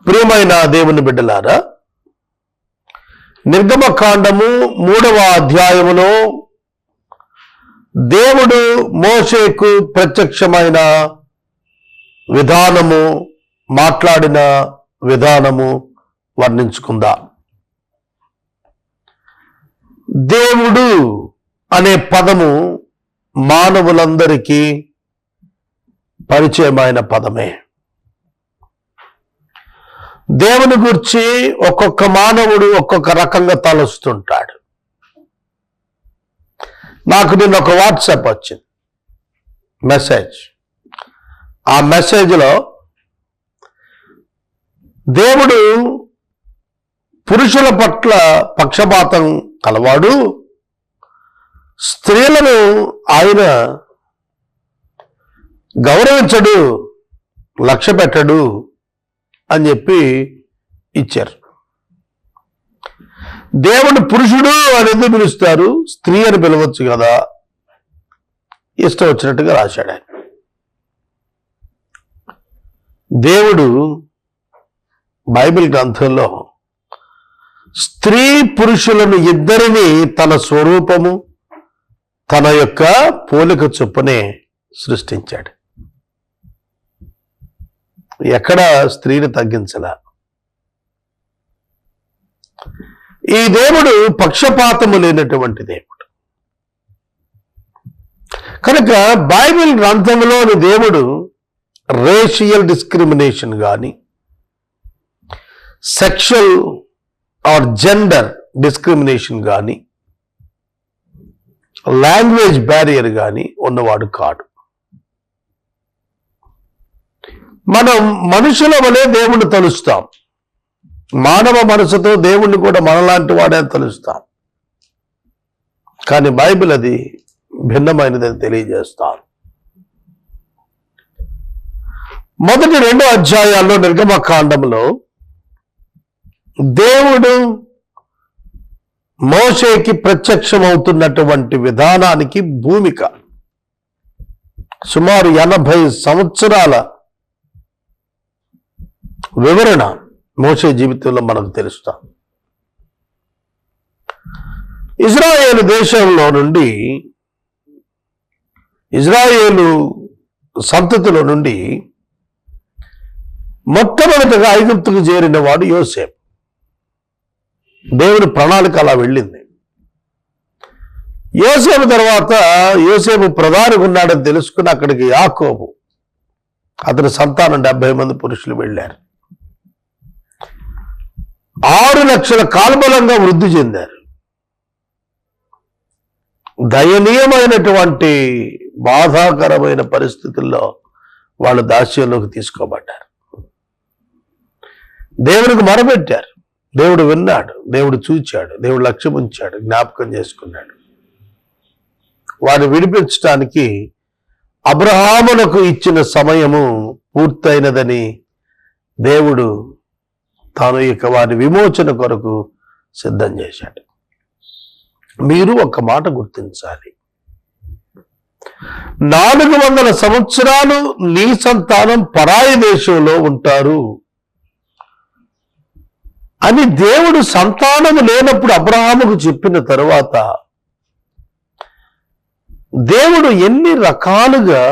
ప్రియమైన దేవుని బిడ్డలారా, నిర్గమకాండము 3వ అధ్యాయములో దేవుడు మోషేకు ప్రత్యక్షమైన విధానము, మాట్లాడిన విధానము వర్ణించుకుందాం. దేవుడు అనే పదము మానవులందరికీ పరిచయమైన పదమే. దేవుని గురించి ఒక్కొక్క మానవుడు ఒక్కొక్క రకంగా తలుస్తుంటాడు. నాకు నిన్న ఒక వాట్సాప్ వచ్చింది, మెసేజ్. ఆ మెసేజ్లో దేవుడు పురుషుల పట్ల పక్షపాతం కలవాడు, స్త్రీలను ఆయన గౌరవించడు, లక్ష్య పెట్టడు అని చెప్పి ఇచ్చారు. దేవుడు పురుషుడు అనేది పిలుస్తారు, స్త్రీ అని పిలవచ్చు కదా, ఇష్టం వచ్చినట్టుగా రాశాడు ఆయన. దేవుడు బైబిల్ గ్రంథంలో స్త్రీ పురుషులను ఇద్దరిని తన స్వరూపము, తన యొక్క పోలిక చొప్పునే సృష్టించాడు. ఎక్కడ స్త్రీని తగ్గించలా. ఈ దేవుడు పక్షపాతము లేనటువంటి దేవుడు కనుక బైబిల్ గ్రంథంలోని దేవుడు రేషియల్ డిస్క్రిమినేషన్ కానీ, సెక్షువల్ ఆర్ జెండర్ డిస్క్రిమినేషన్ కానీ, లాంగ్వేజ్ బ్యారియర్ కానీ ఉన్నవాడు కాడు. మనం మనుషుల వలె దేవుణ్ణి తలుస్తాం, మానవ మనసుతో దేవుణ్ణి కూడా మనలాంటి వాడే తలుస్తాం. కానీ బైబిల్ అది భిన్నమైనదని తెలియజేస్తాం. మొదటి 2 అధ్యాయాల్లో నిర్గమకాండంలో దేవుడు మోషేకి ప్రత్యక్షమవుతున్నటువంటి విధానానికి భూమిక సుమారు 80 సంవత్సరాల వివరణ మోషే జీవితంలో మనకు తెలుస్తాం. ఇజ్రాయేలు దేశంలో నుండి, ఇజ్రాయేలు సంతతిలో నుండి మొట్టమొదటిగా ఐగుప్తుకు చేరిన వాడు యోసేపు. దేవుని ప్రణాళిక అలా వెళ్ళింది. యోసేపు తర్వాత యోసేపు ప్రధానిగా ఉన్నాడని తెలుసుకుని అక్కడికి యాకోబు, అతని సంతానం 70 మంది పురుషులు వెళ్ళారు. 6 లక్షల కాల్బలంగా వృద్ధి చెందారు. దయనీయమైనటువంటి బాధాకరమైన పరిస్థితుల్లో వాళ్ళు దాస్యంలోకి తీసుకోబడ్డారు. దేవునికి మొరపెట్టారు, దేవుడు విన్నాడు, దేవుడు చూచాడు, దేవుడు లక్ష్యం ఉంచాడు, జ్ఞాపకం చేసుకున్నాడు. వారిని విడిపించడానికి అబ్రహామునకు ఇచ్చిన సమయము పూర్తయినదని దేవుడు తాను ఇక వారి విమోచన కొరకు సిద్ధం చేశాడు. మీరు ఒక మాట గుర్తించాలి, 400 సంవత్సరాలు నీ సంతానం పరాయి దేశంలో ఉంటారు అని దేవుడు సంతానము లేనప్పుడు అబ్రహాముకు చెప్పిన తరువాత దేవుడు ఎన్ని రకాలుగా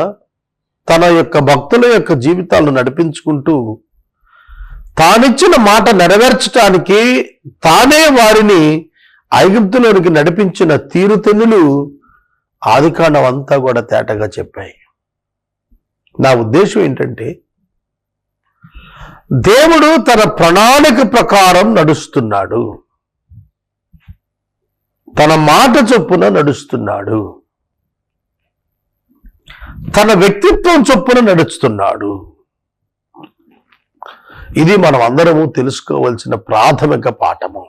తన యొక్క భక్తుల యొక్క జీవితాలను నడిపించుకుంటూ తానిచ్చిన మాట నెరవేర్చడానికి తానే వారిని ఐగుప్తులోనికి నడిపించిన తీరుతెన్నులు ఆదికాండం అంతా కూడా తేటగా చెప్పాయి. నా ఉద్దేశం ఏంటంటే, దేవుడు తన ప్రణాళిక ప్రకారం నడుస్తున్నాడు, తన మాట చొప్పున నడుస్తున్నాడు, తన వ్యక్తిత్వం చొప్పున నడుస్తున్నాడు. ఇది మనం అందరము తెలుసుకోవాల్సిన ప్రాథమిక పాఠము.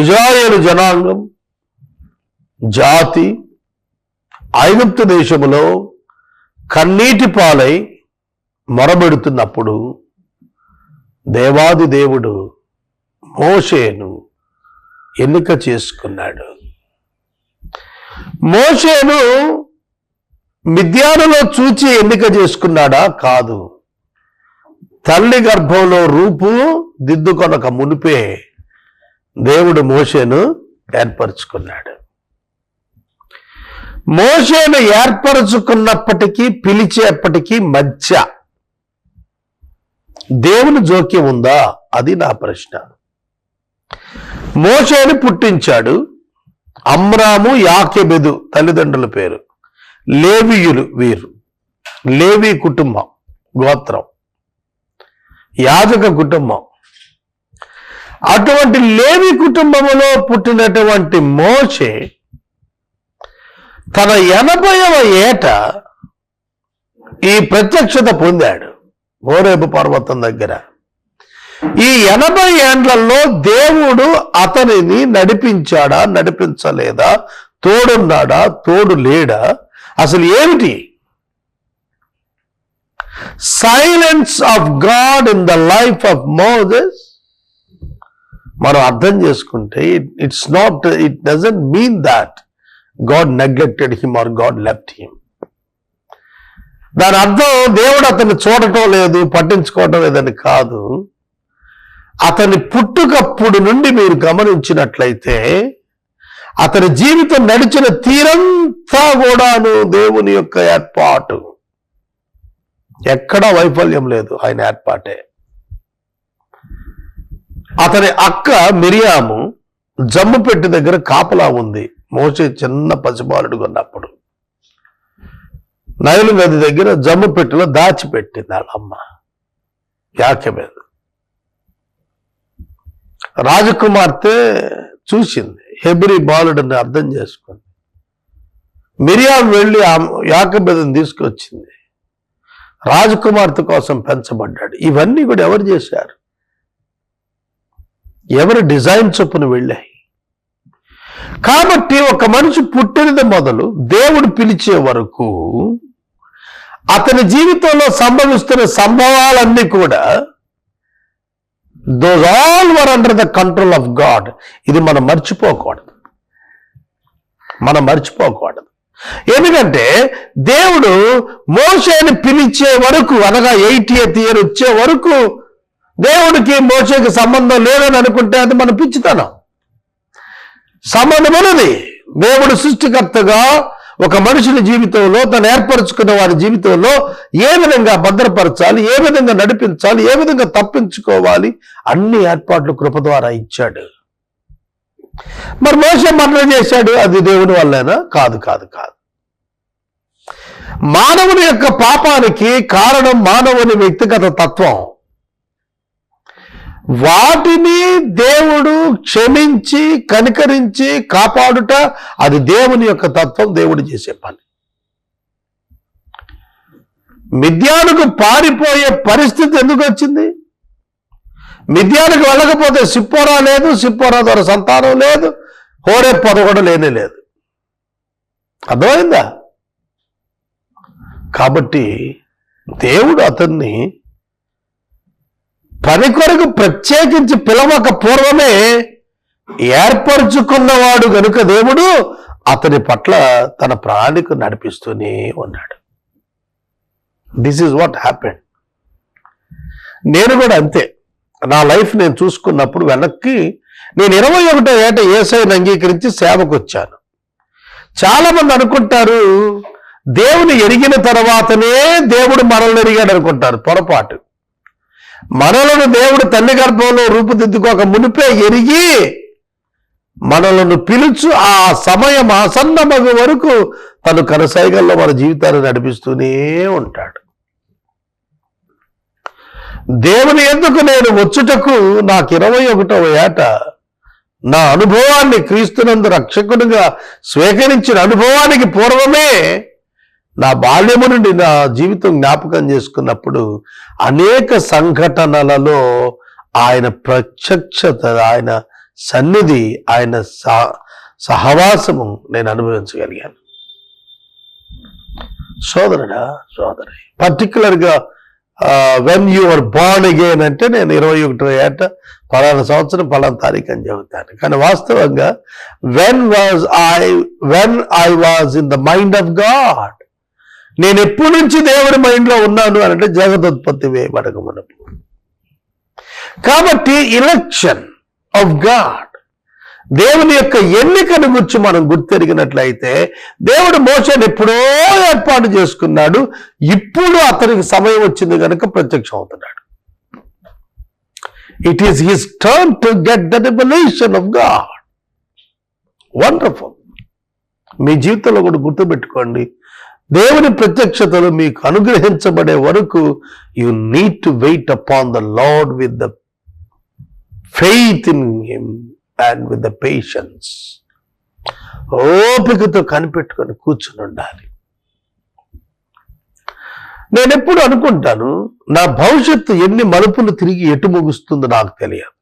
ఇజ్రాయేలు జనాంగం, జాతి ఐగుప్తు దేశములో కన్నీటి పాలై మొరబెడుతున్నప్పుడు దేవాది దేవుడు మోషేను ఎన్నిక చేసుకున్నాడు. మోషేను మిద్యానులో చూచి ఎన్నిక చేసుకున్నాడా? కాదు. తల్లి గర్భంలో రూపు దిద్దుకొనక మునిపే దేవుడు మోషేను ఏర్పరచుకున్నాడు. మోషేను ఏర్పరచుకున్నప్పటికీ పిలిచేప్పటికీ మధ్య దేవుని జోక్యం ఉందా? అది నా ప్రశ్న. మోషేను పుట్టించాడు. అమ్రాము, యాకెబెదు తల్లిదండ్రుల పేరు. లేవీయులు వీరు. లేవి కుటుంబం, గోత్రం, యాజక కుటుంబం. అటువంటి లేవి కుటుంబములో పుట్టినటువంటి మోషే తన 80వ ఏట ఈ ప్రత్యక్షత పొందాడు హోరేబు పర్వతం దగ్గర. ఈ 80 ఏండ్లలో దేవుడు అతనిని నడిపించాడా, నడిపించలేదా, తోడున్నాడా, తోడు లేడా, అసలు ఏమిటి? Silence of God in the life of Moses మనం అర్థం చేసుకుంటే it doesn't mean that God neglected him or God left him. దాని అర్థం దేవుడు అతన్ని చూడటం లేదు, పట్టించుకోవటం లేదని కాదు. అతని పుట్టుకప్పుడు నుండి మీరు గమనించినట్లయితే అతని జీవితం నడిచిన తీరంతా కూడాను దేవుని యొక్క ఏర్పాటు. ఎక్కడా వైఫల్యం లేదు, ఆయన ఏర్పాటే. అతని అక్క మిరియాము జమ్ము పెట్టి దగ్గర కాపలా ఉంది. మోషే చిన్న పసిబాలుడుగా ఉన్నప్పుడు నైలు నది దగ్గర జమ్ము పెట్టిలో దాచిపెట్టింది వాళ్ళ అమ్మ యాకెబెదు. రాజకుమార్తె చూసింది, హెబ్రీ బాలుడిని అర్థం చేసుకుంది. మిరియాం వెళ్ళి ఆ యాకెబెదుని తీసుకొచ్చింది. రాజకుమార్తె కోసం పెంచబడ్డాడు. ఇవన్నీ కూడా ఎవరు చేశారు? ఎవరి డిజైన్ చొప్పున వెళ్ళాయి. కాబట్టి ఒక మనిషి పుట్టినది మొదలు దేవుడు పిలిచే వరకు అతని జీవితంలో సంభవిస్తున్న సంభవాలన్నీ కూడా those all were under the control of God. ఇది మనం మర్చిపోకూడదు. ఎందుకంటే దేవుడు మోషేని పిలిచే వరకు, అనగా 80th year వచ్చే వరకు దేవుడికి మోషేకి సంబంధం లేదని అనుకుంటే అది మన పిచ్చితనం. సంబంధం ఉన్నది. దేవుడు సృష్టికర్తగా ఒక మనుషుని జీవితంలో, తను ఏర్పరచుకున్న వారి జీవితంలో ఏ విధంగా భద్రపరచాలి, ఏ విధంగా నడిపించాలి, ఏ విధంగా తప్పించుకోవాలి, అన్ని ఏర్పాట్లు కృప ద్వారా ఇచ్చాడు. మరి మోషే మరణం చేశాడు, అది దేవుని వల్లేనా? కాదు. మానవుని యొక్క పాపానికి కారణం మానవుని వ్యక్తిగత తత్వం. వాటిని దేవుడు క్షమించి కనికరించి కాపాడుట, అది దేవుని యొక్క తత్వం, దేవుడు చేసే పని. మిద్యానుకు పారిపోయే పరిస్థితి ఎందుకు వచ్చింది? మిద్యానుకు వెళ్ళకపోతే సిప్పోరా లేదు, సిప్పోరా ద్వారా సంతానం లేదు, హోరేబు పొద కూడా లేనే లేదు. అర్థమైందా? కాబట్టి దేవుడు అతన్ని పని కొరకు ప్రత్యేకించి పిలవక పూర్వమే ఏర్పరచుకున్నవాడు గనుక దేవుడు అతని పట్ల తన ప్రణాళిక నడిపిస్తూనే ఉన్నాడు. This is what happened. నేను కూడా అంతే. నా లైఫ్ నేను చూసుకున్నప్పుడు వెనక్కి నేను 21వ ఏట యేసయ్యను అంగీకరించి సేవకు వచ్చాను. చాలా మంది అనుకుంటారు దేవుని ఎరిగిన తర్వాతనే దేవుడు మనల్ని ఎరిగాడు అనుకుంటారు. పొరపాటు. మనలను దేవుడు తల్లి గర్భంలో రూపుదిద్దుకోక మునిపే ఎరిగి మనలను పిలుచు ఆ సమయం ఆసన్నమగు వరకు తను కనసైగల్లో మన జీవితాన్ని నడిపిస్తూనే ఉంటాడు. దేవుని ఎందుకు నేను వచ్చుటకు నాకు 21వ ఏట నా అనుభవాన్ని, క్రీస్తునందు రక్షకునిగా స్వీకరించిన అనుభవానికి పూర్వమే నా బాల్యము నుండి నా జీవితం జ్ఞాపకం చేసుకున్నప్పుడు అనేక సంఘటనలలో ఆయన ప్రత్యక్షత, ఆయన సన్నిధి, ఆయన సహవాసము నేను అనుభవించగలిగాను. సోదరుడా, సోదరి, పర్టికులర్గా when you are born again అంటే నేను 21వ ఏట పలానా సంవత్సరం పలానా తారీఖు అని చెబుతాను. కానీ వాస్తవంగా when I was in the mind of God, నేను ఎప్పటి నుంచి దేవుడి మైండ్లో ఉన్నాను అని అంటే జగదోత్పత్తి వేయబడక మునుపు. కాబట్టి ఎలక్షన్ ఆఫ్ గాడ్, దేవుని యొక్క ఎన్నికను గురించి మనం గుర్తెరిగినట్లయితే దేవుడు మోషేని ఎప్పుడో ఏర్పాటు చేసుకున్నాడు. ఇప్పుడు అతనికి సమయం వచ్చింది కనుక ప్రత్యక్షం అవుతున్నాడు. It is his turn to get the revelation of God. Wonderful. మీ జీవితంలో కూడా గుర్తుపెట్టుకోండి, దేవుని ప్రత్యక్షతలు మీకు అనుగ్రహించబడే వరకు you need to wait upon the Lord with the faith in him and with the patience. ఓపికతో కనిపెట్టుకొని కూర్చుని ఉండాలి. నేను ఎప్పుడు అనుకుంటాను, నా భవిష్యత్తు ఎన్ని మలుపులు తిరిగి ఎటు ముగుస్తుందో నాకు తెలియదు.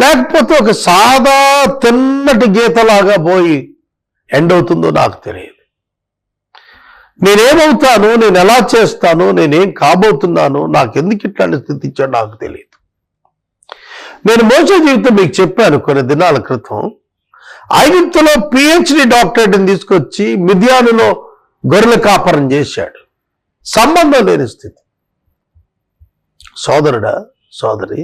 లేకపోతే ఒక సాదా తిన్నటి గీతలాగా పోయి ఎండ్ అవుతుందో నాకు తెలియదు. నేనేమవుతాను, నేను ఎలా చేస్తాను, నేనేం కాబోతున్నాను, నాకెందుకు ఇట్లాంటి స్థితి ఇచ్చాడో నాకు తెలియదు. నేను మోసే జీవితం మీకు చెప్పాను కొన్ని దినాల క్రితం. ఐగుప్తులో పిహెచ్డి డాక్టరేట్ని తీసుకొచ్చి మిద్యానులో గొర్రెల కాపరం చేశాడు. సంబంధం లేని స్థితి. సోదరుడా, సోదరి,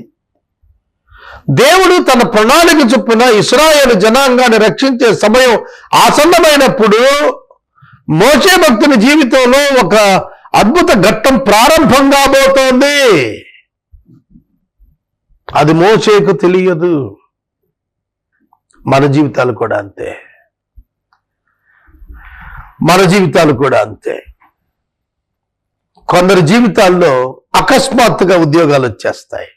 దేవుడు తన ప్రణాళిక చొప్పున ఇశ్రాయేలు జనాంగాన్ని రక్షించే సమయం ఆసన్నమైనప్పుడు మోషే భక్తుని జీవితంలో ఒక అద్భుత ఘట్టం ప్రారంభం కాబోతోంది. అది మోషేకు తెలియదు. మన జీవితాలు కూడా అంతే. మన జీవితాలు కూడా అంతే. కొందరి జీవితాల్లో అకస్మాత్తుగా ఉద్యోగాలు వచ్చేస్తాయి.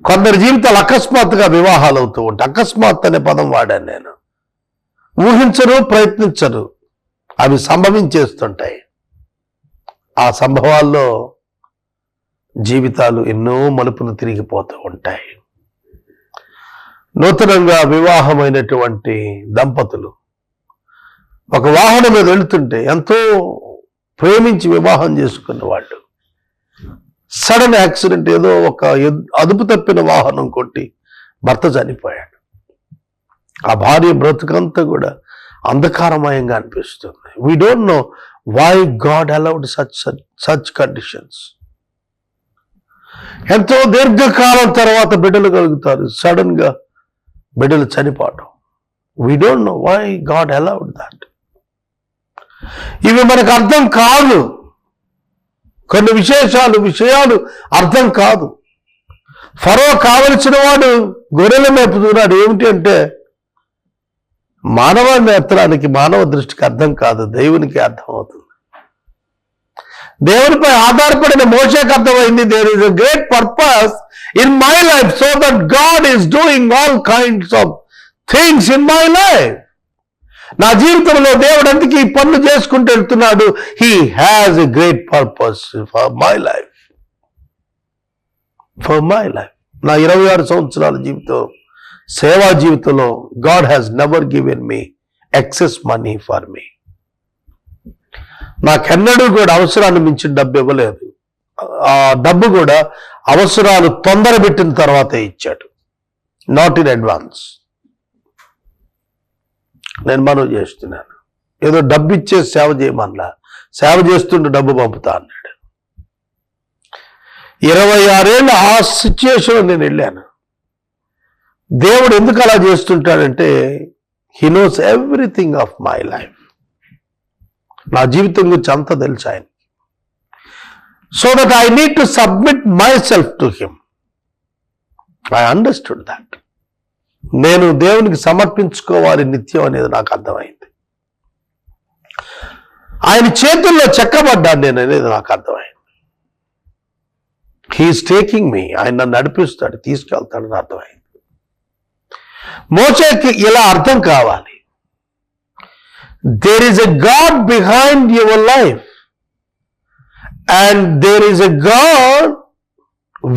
కొందరి జీవితాలు అకస్మాత్తుగా వివాహాలు అవుతూ ఉంటాయి. అకస్మాత్ అనే పదం వాడాను నేను. ఊహించరు, ప్రయత్నించరు, అవి సంభవించేస్తుంటాయి. ఆ సంభవాల్లో జీవితాలు ఎన్నో మలుపులు తిరిగిపోతూ ఉంటాయి. నూతనంగా వివాహమైనటువంటి దంపతులు ఒక వాహనం మీద వెళుతుంటే, ఎంతో ప్రేమించి వివాహం చేసుకున్న వాళ్ళు సడన్ యాక్సిడెంట్, ఏదో ఒక అదుపు తప్పిన వాహనం కొట్టి భర్త చనిపోయాడు. ఆ భార్య బ్రతుకంతా కూడా అంధకారమయంగా అనిపిస్తుంది. We don't know why God allowed such conditions. ఎంతో దీర్ఘకాలం తర్వాత బిడ్డలు కలుగుతారు, సడన్ గా బిడ్డలు చనిపోవడం. We don't know why God allowed that. ఇవి మనకు అర్థం కాదు. కొన్ని విషయాలు అర్థం కాదు. ఫరో కావలసిన వాడు గొర్రెల మేపుతున్నాడు. ఏమిటి అంటే మానవాన్ని ఎత్తడానికి మానవ దృష్టికి అర్థం కాదు, దేవునికి అర్థం అవుతుంది. దేవునిపై ఆధారపడిన మోషేకి అర్థమైంది, there is a great purpose in my life so that God is doing all kinds of things in my life. నా జీవితంలో దేవుడు అందుకే ఈ పనులు చేసుకుంటూ వెళ్తున్నాడు. He has a great purpose for my life. నా 26 సంవత్సరాల జీవితం, సేవా జీవితంలో God has never given me excess money for me. నాకెన్నడూ కూడా అవసరాన్ని మించిన డబ్బు ఇవ్వలేదు. ఆ డబ్బు కూడా అవసరాలు తొందర పెట్టిన తర్వాతే ఇచ్చాడు, నాట్ ఇన్ అడ్వాన్స్. నేను మనవి చేస్తున్నాను, ఏదో డబ్బు ఇచ్చే సేవ చేయమనలా, సేవ చేస్తుంటే డబ్బు పంపుతా అన్నాడు. 26 ఏళ్ళు ఆ సిచ్యుయేషన్లో నేను వెళ్ళాను. దేవుడు ఎందుకు అలా చేస్తుంటాడంటే he knows everything of my life. నా జీవితం గురించి అంతా తెలుసు ఆయన. So that I need to submit my self to him. I understood that. నేను దేవునికి సమర్పించుకోవాలి నిత్యం అనేది నాకు అర్థమైంది. ఆయన చేతుల్లో చెక్కబడ్డాను నేను అనేది నాకు అర్థమైంది. హీఈస్ టేకింగ్ మీ, ఆయన నన్ను నడిపిస్తాడు, తీసుకెళ్తాడని అర్థమైంది. మోషేకి ఇలా అర్థం కావాలి, there is a God behind your life and there is a God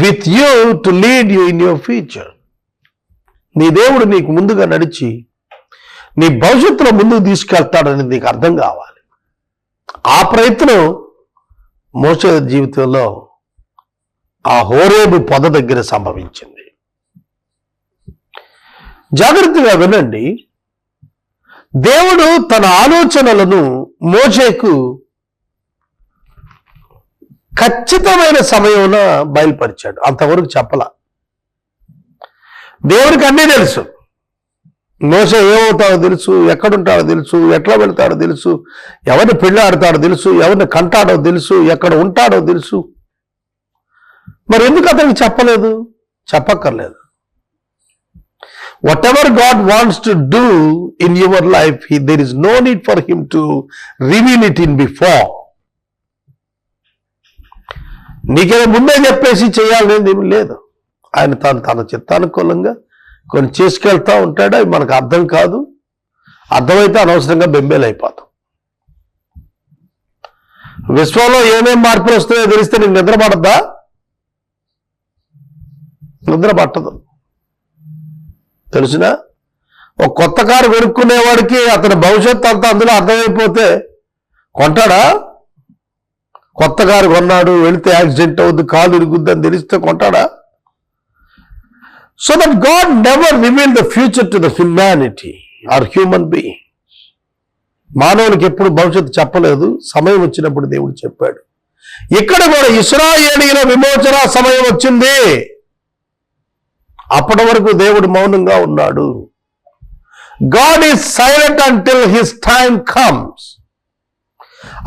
with you to lead you in your future. నీ దేవుడు నీకు ముందుగా నడిచి నీ భవిష్యత్తులో ముందుకు తీసుకెళ్తాడని నీకు అర్థం కావాలి. ఆ ప్రయత్నం మోషే జీవితంలో ఆ హోరేబు పొద దగ్గర సంభవించింది. జాగ్రత్తగా వినండి. దేవుడు తన ఆలోచనలను మోషేకు ఖచ్చితమైన సమయంలో బయలుపరిచాడు. అంతవరకు చెప్పలా. దేవుడికి అన్నీ తెలుసు. మోషే ఏమవుతాడో తెలుసు, ఎక్కడుంటాడో తెలుసు, ఎట్లా వెళ్తాడో తెలుసు, ఎవరిని పెళ్ళాడతాడో తెలుసు, ఎవరిని కంటాడో తెలుసు, ఎక్కడ ఉంటాడో తెలుసు. మరి ఎందుకు అతనికి చెప్పలేదు? చెప్పక్కర్లేదు. Whatever God wants to do in your life, there is no need for him to reveal it in before. నీకేదో ముందే చెప్పేసి చేయాలనేది ఏమి లేదు. ఆయన తన చిత్తానుకూలంగా కొన్ని చేసుకెళ్తా ఉంటాడు. అవి మనకు అర్థం కాదు. అర్థమైతే అనవసరంగా బెంబేలైపోతాం. విశ్వంలో ఏమేం మార్పులు వస్తాయో తెలిస్తే నీకు నిద్ర పడద్దా? నిద్ర పట్టదు. తెలిసినా ఒక కొత్త కారు కొనుక్కునేవాడికి అతని భవిష్యత్తు అంతా అందులో అర్థమైపోతే కొంటాడా? కొత్త కారు కొన్నాడు, వెళితే యాక్సిడెంట్ అవుద్ది, కాలు ఇరుగుద్ది అని తెలిస్తే కొంటాడా? So that God never reveal the future to the humanity or human being. మానవునికి ఎప్పుడు భవిష్యత్తు చెప్పలేదు. సమయం వచ్చినప్పుడు దేవుడు చెప్పాడు. ఇక్కడ కూడా ఇశ్రాయేలీయుల విమోచన సమయం వచ్చింది. అప్పటి వరకు దేవుడు మౌనంగా ఉన్నాడు. God is silent until his time comes.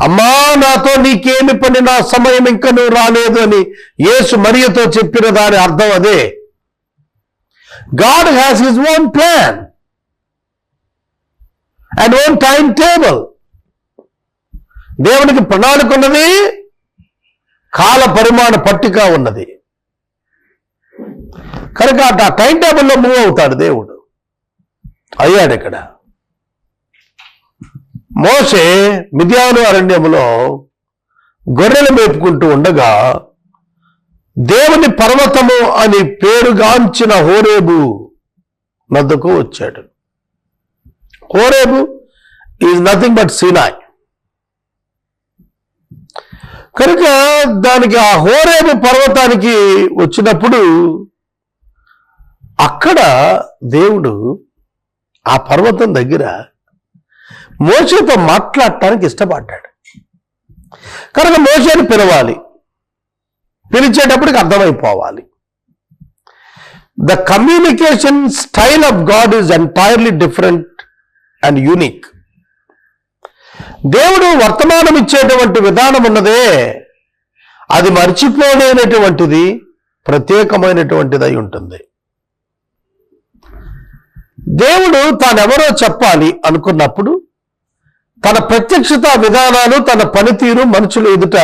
అమ్మా, నాతో నీకేమి పని, నా సమయం ఇంకా నువ్వు రాలేదు అని యేసు మరియతో చెప్పిన దాని అర్థం అదే. God has his own plan and own timetable. దేవునికి ప్రణాళిక ఉన్నది, కాల పరిమాణ పట్టిక ఉన్నది. కనుక ఆ టైం టేబుల్లో మూవ్ అవుతాడు దేవుడు. అయ్యాడు. ఇక్కడ మోషే మిద్యాను అరణ్యములో గొర్రెలు మేపుకుంటూ ఉండగా దేవుని పర్వతము అని పేరుగాంచిన హోరేబు నద్దకు వచ్చాడు. Horeb is nothing but Sinai. కనుక దానికి ఆ హోరేబు పర్వతానికి వచ్చినప్పుడు అక్కడ దేవుడు ఆ పర్వతం దగ్గర మోషేతో మాట్లాడటానికి ఇష్టపడ్డాడు. కనుక మోషేని పిలవాలి. పిలిచేటప్పటికి అర్థమైపోవాలి. The communication style of God is entirely different and unique. దేవుడు వర్తమానం ఇచ్చేటువంటి విధానం ఉన్నదే, అది మర్చిపోలేనటువంటిది, ప్రత్యేకమైనటువంటిది అయి ఉంటుంది. దేవుడు తానెవరో చెప్పాలి అనుకున్నప్పుడు తన ప్రత్యక్షత విధానాలు, తన పనితీరు మనుషుల ఎదుట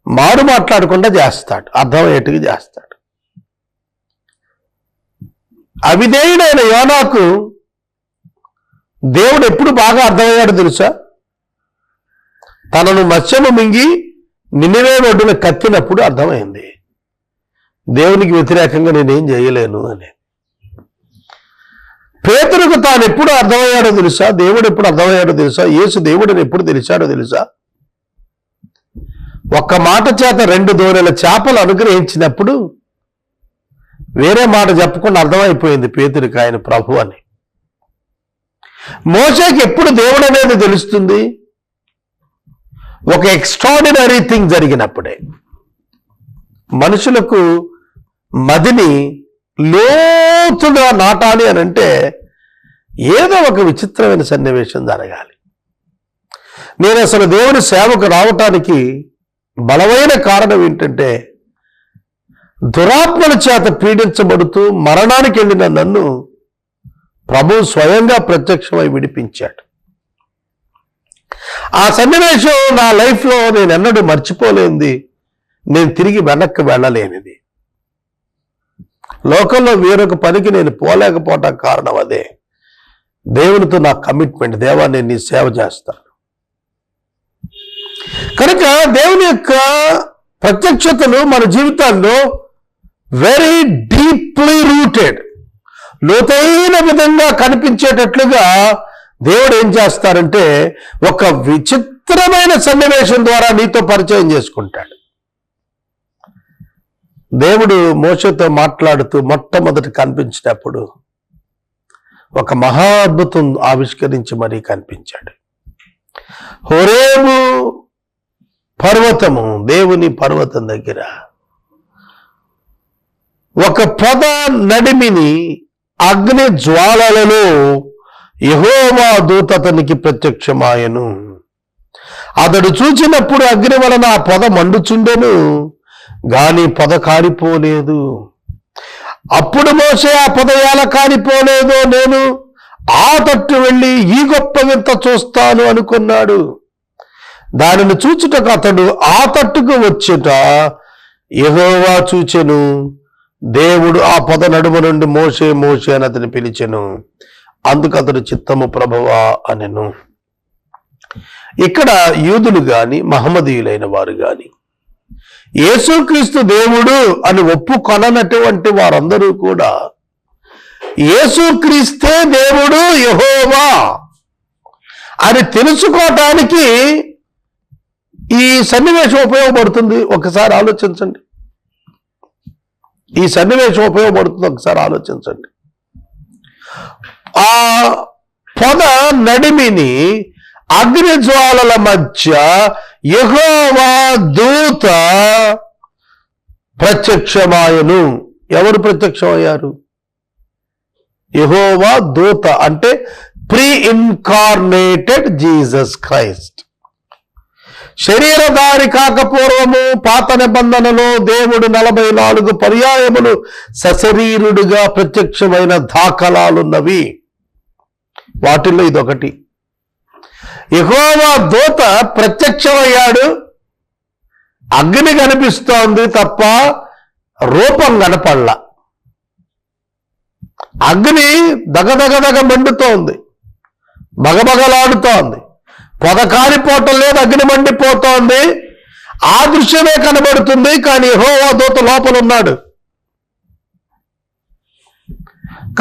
మారు మాట్లాడకుండా చేస్తాడు, అర్థమయ్యేట్టుగా చేస్తాడు. అవిధేయుడైన యోనాకు దేవుడు ఎప్పుడు బాగా అర్థమయ్యాడు తెలుసా? తనను మత్స్యము మింగి నినివే ఒడ్డున కత్తినప్పుడు అర్థమైంది, దేవునికి వ్యతిరేకంగా నేనేం చేయలేను అని. పేతురుకు తాను ఎప్పుడు అర్థమయ్యాడో తెలుసా? దేవుడు ఎప్పుడు అర్థమయ్యాడో తెలుసా? యేసు దేవుడిని ఎప్పుడు తెలిసాడో తెలుసా? ఒక్క మాట చేత 2 దోణెల చేపలు అనుగ్రహించినప్పుడు వేరే మాట చెప్పకుండా అర్థమైపోయింది పేతురుకి ఆయన ప్రభు అని. మోషేకి ఎప్పుడు దేవుడు అనేది తెలుస్తుంది? ఒక ఎక్స్ట్రాడినరీ థింగ్ జరిగినప్పుడే. మనుషులకు మదిని లోతుగా నాటాలి అని అంటే ఏదో ఒక విచిత్రమైన సన్నివేశం జరగాలి. నేను అసలు దేవుని సేవకు రావటానికి బలమైన కారణం ఏంటంటే, దురాత్మల చేత పీడించబడుతూ మరణానికి వెళ్ళిన నన్ను ప్రభు స్వయంగా ప్రత్యక్షమై విడిపించాడు. ఆ సన్నివేశం నా లైఫ్లో నేను ఎన్నడూ మర్చిపోలేనిది, నేను తిరిగి వెనక్కి వెళ్ళలేనిది. లోకంలో వేరొక పనికి నేను పోలేకపోవటం కారణం అదే. దేవునితో నా కమిట్మెంట్, దేవా నేను నీ సేవ చేస్తాను. కనుక దేవుని యొక్క ప్రత్యక్షతలు మన జీవితాల్లో వెరీ డీప్లీ రూటెడ్, లోతైన విధంగా కనిపించేటట్లుగా దేవుడు ఏం చేస్తారంటే ఒక విచిత్రమైన సన్నివేశం ద్వారా నీతో పరిచయం చేసుకుంటాడు. దేవుడు మోషేతో మాట్లాడుతూ మొట్టమొదటి కనిపించినప్పుడు ఒక మహా అద్భుతం ఆవిష్కరించి మరీ కనిపించాడు. హోరేబు పర్వతము, దేవుని పర్వతం దగ్గర ఒక పొద నడిమిని అగ్ని జ్వాలలలో యెహోవా దూత అతనికి ప్రత్యక్షమాయెను. అతడు చూచినప్పుడు అగ్ని వలన ఆ పొద మండుచుండెను, గాని పొద కారిపోలేదు. అప్పుడు మోషే ఆ పొద ఎలా కారిపోలేదో నేను ఆ తట్టు వెళ్ళి ఈ గొప్ప వింత చూస్తాను అనుకున్నాడు. దానిని చూచుటకు అతడు ఆ తట్టుకు వచ్చుట యెహోవా చూచెను. దేవుడు ఆ పొద నడుమ నుండి మోషే మోషే అని అతని పిలిచెను. అందుకు అతడు చిత్తము ప్రభువా అనెను. ఇక్కడ యూదులు గాని మహమ్మదీయులైన వారు గాని యేసుక్రీస్తు దేవుడు అని ఒప్పుకొననటువంటి వారందరూ కూడా యేసుక్రీస్తే దేవుడు యెహోవా అని తెలుసుకోవటానికి ఈ సన్నివేశం ఉపయోగపడుతుంది. ఒకసారి ఆలోచించండి. ఈ సన్నివేశం ఉపయోగపడుతుంది, ఒకసారి ఆలోచించండి. ఆ పొద నడిమిని అగ్ని జ్వాలల మధ్య యెహోవా దూత ప్రత్యక్షమాయను. ఎవరు ప్రత్యక్షమయ్యారు? యెహోవా దూత అంటే ప్రీ ఇన్కార్నేటెడ్ జీసస్ క్రైస్ట్. శరీరధారి కాకపూర్వము పాత నిబంధనలో దేవుడు 44 పర్యాయములు సశరీరుడుగా ప్రత్యక్షమైన దాఖలాలున్నవి. వాటిల్లో ఇదొకటి. యెహోవా దూత ప్రత్యక్షమయ్యాడు. అగ్ని కనిపిస్తోంది తప్ప రూపం కనపడలా. అగ్ని దగదగదగ మండుతోంది, బగబగలాడుతోంది. పొద కారిపోవటం లేదు, అగ్ని మండిపోతోంది. ఆ దృశ్యమే కనబడుతుంది, కానీ యెహోవా దూత లోపల ఉన్నాడు.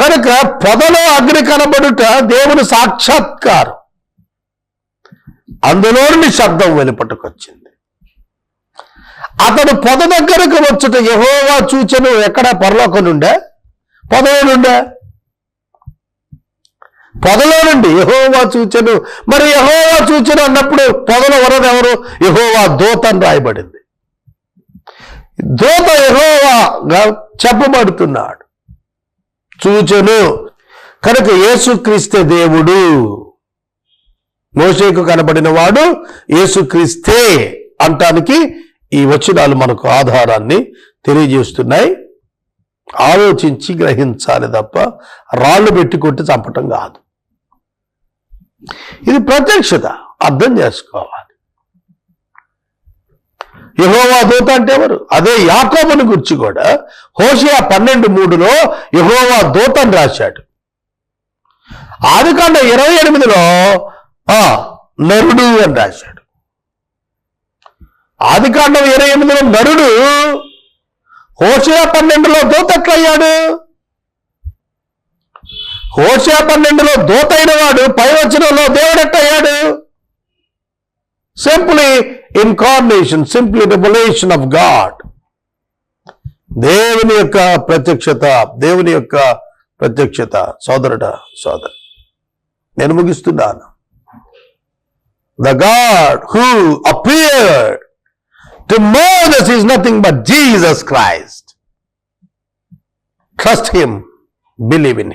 కనుక పొదలో అగ్ని కనబడుట దేవుని సాక్షాత్కారం. అందులో నుండి శబ్దం వెలుపటకొచ్చింది. అతడు పొద దగ్గరకు వచ్చుట యెహోవా చూచెను. ఎక్కడ? పరలోకం నుండే, పొదలో నుండే. పొదలో నుండి యెహోవా చూచెను. మరి యెహోవా చూచెను అన్నప్పుడు పొదలో ఎవరు? యెహోవా దూత అని రాయబడింది. దూత యెహోవాగా చెప్పబడుతున్నాడు. చూచెను. కనుక యేసుక్రీస్తే దేవుడు. మోషేకు కనబడిన వాడు యేసుక్రీస్తే అంటానికి ఈ వచనాలు మనకు ఆధారాన్ని తెలియజేస్తున్నాయి. ఆలోచించి గ్రహించాలి తప్ప రాళ్ళు పెట్టి కొట్టి చంపటం కాదు. ఇది ప్రత్యక్షత, అర్థం చేసుకోవాలి. యెహోవా దూత అంటే ఎవరు? అదే యాకోబుని గురించి కూడా హోషేయ 12:3 యెహోవా దూతని రాశాడు. ఆదికాండం 28 నరుడు అని రాశాడు. ఆదికాండం 28 నరుడు, హోషేయ 12 దూత ఎట్లయ్యాడు? హోషేయ 12 దూత అయిన వాడు పై వచనంలో దేవుడు ఎట్లయ్యాడు? Simply incarnation, simply revelation of God. దేవుని యొక్క ప్రత్యక్షత, దేవుని యొక్క ప్రత్యక్షత. సోదరుడా, సోదరు, నేను ముగిస్తున్నాను. The God who appeared to Moses is nothing but Jesus Christ. Trust him, believe in him.